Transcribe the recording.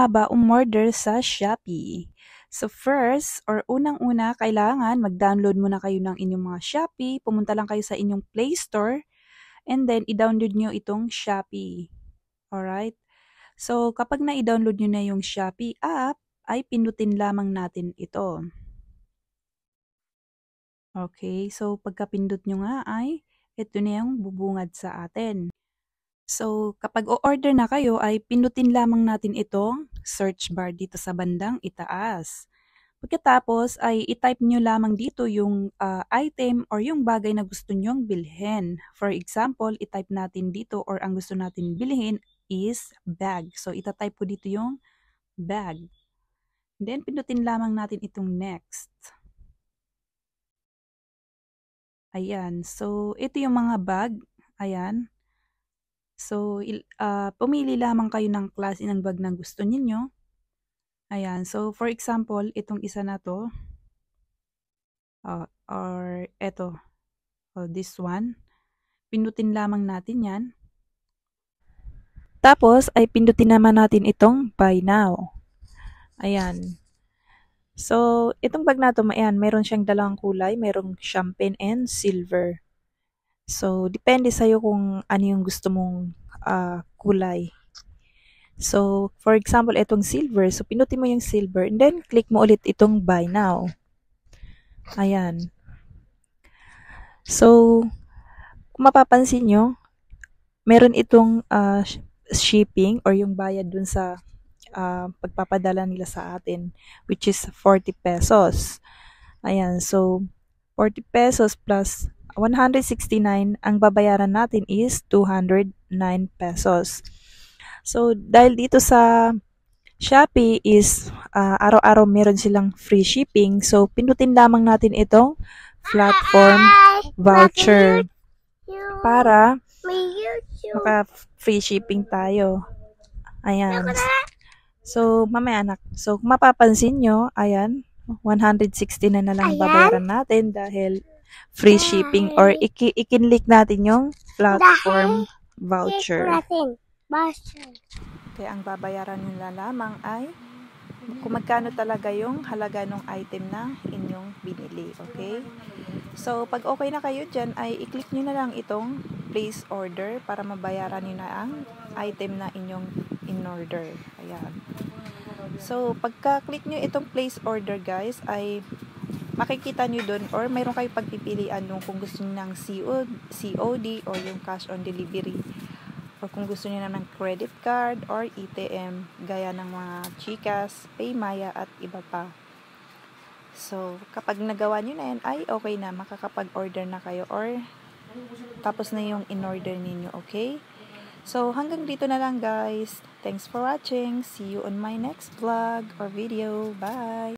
nga ba umorder sa Shopee? So first, or unang-una, kailangan mag-download muna kayo ng inyong mga Shopee. Pumunta lang kayo sa inyong Play Store and then i-download nyo itong Shopee. Alright? So kapag na-download nyo na yung Shopee app, ay pindutin lamang natin ito. Okay, so pagkapindot nyo nga ay ito na yung bubungad sa atin. So, kapag o-order na kayo ay pindutin lamang natin itong search bar dito sa bandang itaas. Pagkatapos ay i-type nyo lamang dito yung item or yung bagay na gusto nyong bilhin. For example, i-type natin dito or ang gusto natin bilhin is bag. So, ita-type ko dito yung bag. Then, pindutin lamang natin itong next. Ayan. So, ito yung mga bag. Ayan. So, pumili lamang kayo ng klase ng bag na gusto ninyo. Ayan. So, for example, itong isa na to. Or eto. This one. Pindutin lamang natin yan. Tapos, ay pindutin naman natin itong buy now. Ayan. So, itong bag na to, ayan, meron siyang dalawang kulay. Merong champagne and silver. So, depende sa'yo kung ano yung gusto mong kulay. So, for example, itong silver. So, pinutin mo yung silver and then click mo ulit itong buy now. Ayan. So, kung mapapansin nyo, meron itong shipping or yung bayad dun sa pagpapadala nila sa atin, which is 40 pesos. Ayan. So, 40 pesos plus 169, ang babayaran natin is 209 pesos. So, dahil dito sa Shopee is araw-araw meron silang free shipping. So, pindutin lamang natin itong platform voucher para maka-free shipping tayo. Ayan. So, mamaya anak. So, kung mapapansin nyo, ayan, 160 na lang babayaran natin dahil free shipping or ikinlik natin yung platform voucher. Kaya ang babayaran nyo lamang ay kung magkano talaga yung halaga ng item na inyong binili. Okay? So, pag okay na kayo dyan, ay i-click nyo na lang itong place order para mabayaran nyo na ang item na inyong in-order. Ayan. So, pagka-click nyo itong place order guys, ay makikita nyo dun or mayroon kayo pagpipilian nung kung gusto nyo ng COD or yung cash on delivery. O kung gusto niyo naman credit card or ATM, gaya ng mga Gcash, Paymaya at iba pa. So, kapag nagawa niyo na yan, ay okay na, makakapag-order na kayo or tapos na yung in-order ninyo, okay? So, hanggang dito na lang guys. Thanks for watching. See you on my next vlog or video. Bye!